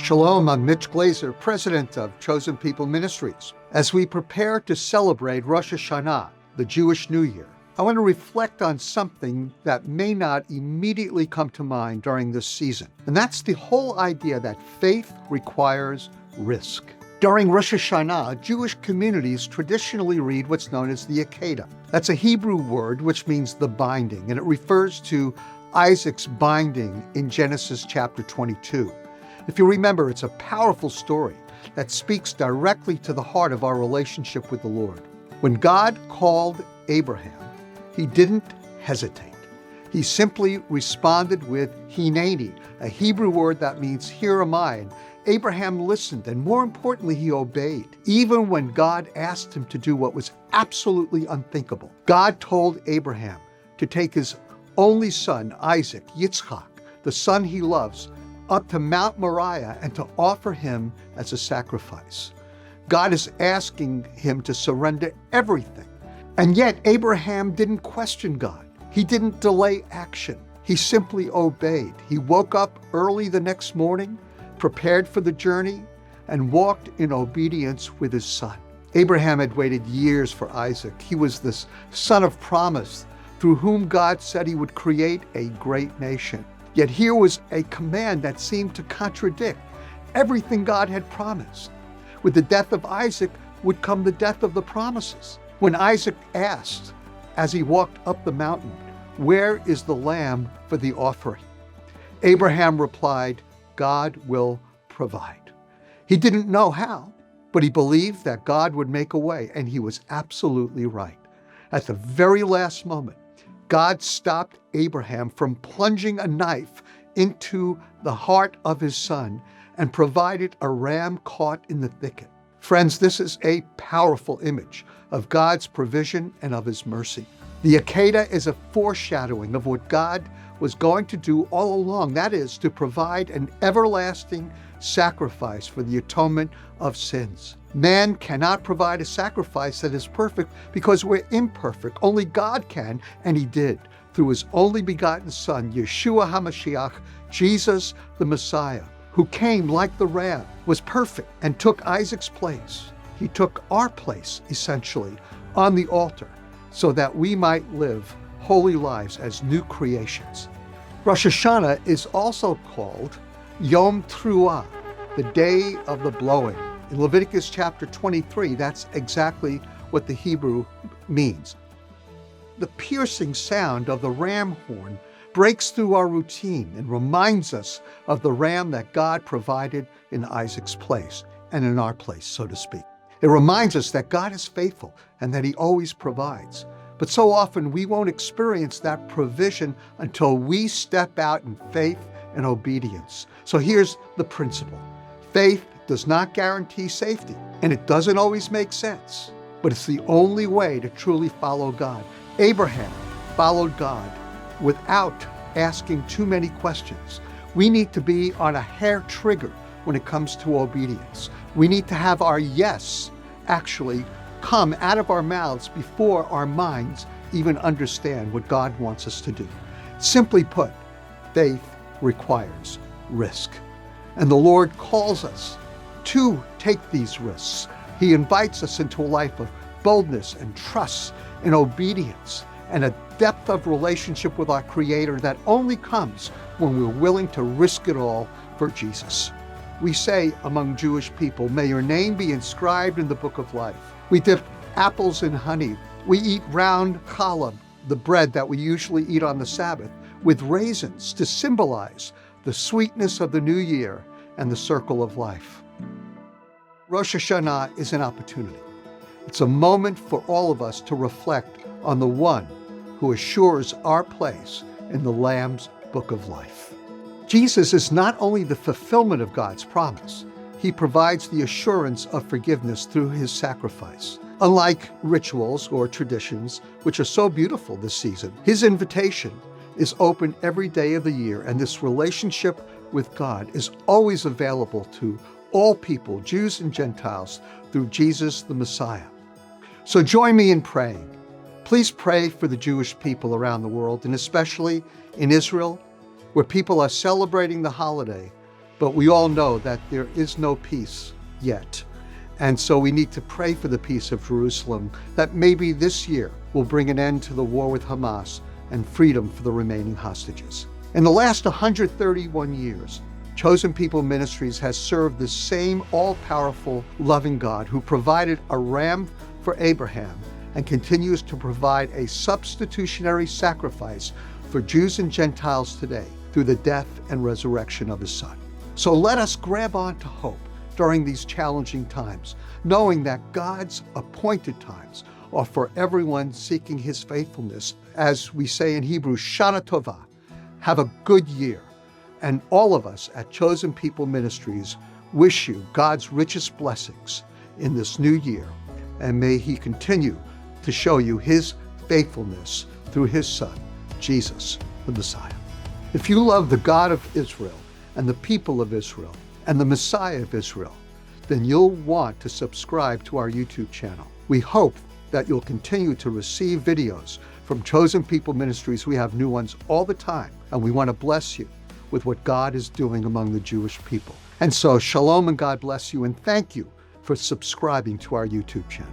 Shalom, I'm Mitch Glazer, president of Chosen People Ministries. As we prepare to celebrate Rosh Hashanah, the Jewish New Year, I want to reflect on something that may not immediately come to mind during this season. And that's the whole idea that faith requires risk. During Rosh Hashanah, Jewish communities traditionally read what's known as the Hakadah. That's a Hebrew word which means the binding, and it refers to Isaac's binding in Genesis chapter 22. If you remember, it's a powerful story that speaks directly to the heart of our relationship with the Lord. When God called Abraham, he didn't hesitate. He simply responded with Hineni, a Hebrew word that means here am I. And Abraham listened, and more importantly, he obeyed, even when God asked him to do what was absolutely unthinkable. God told Abraham to take his only son, Isaac, Yitzchak, the son he loves, up to Mount Moriah and to offer him as a sacrifice. God is asking him to surrender everything. And yet Abraham didn't question God. He didn't delay action. He simply obeyed. He woke up early the next morning, prepared for the journey, and walked in obedience with his son. Abraham had waited years for Isaac. He was this son of promise through whom God said he would create a great nation. Yet here was a command that seemed to contradict everything God had promised. With the death of Isaac would come the death of the promises. When Isaac asked, as he walked up the mountain, "Where is the lamb for the offering?" Abraham replied, "God will provide." He didn't know how, but he believed that God would make a way, and he was absolutely right. At the very last moment, God stopped Abraham from plunging a knife into the heart of his son and provided a ram caught in the thicket. Friends, this is a powerful image of God's provision and of his mercy. The Hakadah is a foreshadowing of what God was going to do all along, that is, to provide an everlasting sacrifice for the atonement of sins. Man cannot provide a sacrifice that is perfect because we're imperfect. Only God can, and he did, through his only begotten Son, Yeshua HaMashiach, Jesus the Messiah, who came like the ram, was perfect, and took Isaac's place. He took our place, essentially, on the altar, so that we might live holy lives as new creations. Rosh Hashanah is also called Yom Teruah, the day of the blowing. In Leviticus chapter 23, that's exactly what the Hebrew means. The piercing sound of the ram horn breaks through our routine and reminds us of the ram that God provided in Isaac's place, and in our place, so to speak. It reminds us that God is faithful and that he always provides. But so often we won't experience that provision until we step out in faith and obedience. So here's the principle. Faith does not guarantee safety, and it doesn't always make sense, but it's the only way to truly follow God. Abraham followed God without asking too many questions. We need to be on a hair trigger when it comes to obedience. We need to have our yes actually come out of our mouths before our minds even understand what God wants us to do. Simply put, faith requires risk. And the Lord calls us to take these risks. He invites us into a life of boldness and trust and obedience and a depth of relationship with our Creator that only comes when we're willing to risk it all for Jesus. We say among Jewish people, "May your name be inscribed in the book of life." We dip apples in honey. We eat round challah, the bread that we usually eat on the Sabbath, with raisins to symbolize the sweetness of the new year and the circle of life. Rosh Hashanah is an opportunity. It's a moment for all of us to reflect on the one who assures our place in the Lamb's book of life. Jesus is not only the fulfillment of God's promise, he provides the assurance of forgiveness through his sacrifice. Unlike rituals or traditions, which are so beautiful this season, his invitation is open every day of the year, and this relationship with God is always available to all people, Jews and Gentiles, through Jesus the Messiah. So join me in praying. Please pray for the Jewish people around the world, and especially in Israel, where people are celebrating the holiday But we all know that there is no peace yet. And so we need to pray for the peace of Jerusalem, that maybe this year will bring an end to the war with Hamas and freedom for the remaining hostages. In the last 131 years, Chosen People Ministries has served the same all-powerful, loving God who provided a ram for Abraham and continues to provide a substitutionary sacrifice for Jews and Gentiles today through the death and resurrection of his Son. So let us grab on to hope during these challenging times, knowing that God's appointed times are for everyone seeking his faithfulness. As we say in Hebrew, Shana Tova, have a good year. And all of us at Chosen People Ministries wish you God's richest blessings in this new year. And may he continue to show you his faithfulness through his Son, Jesus, the Messiah. If you love the God of Israel and the people of Israel and the Messiah of Israel, then you'll want to subscribe to our YouTube channel. We hope that you'll continue to receive videos from Chosen People Ministries. We have new ones all the time, and we want to bless you with what God is doing among the Jewish people. And so, shalom and God bless you, and thank you for subscribing to our YouTube channel.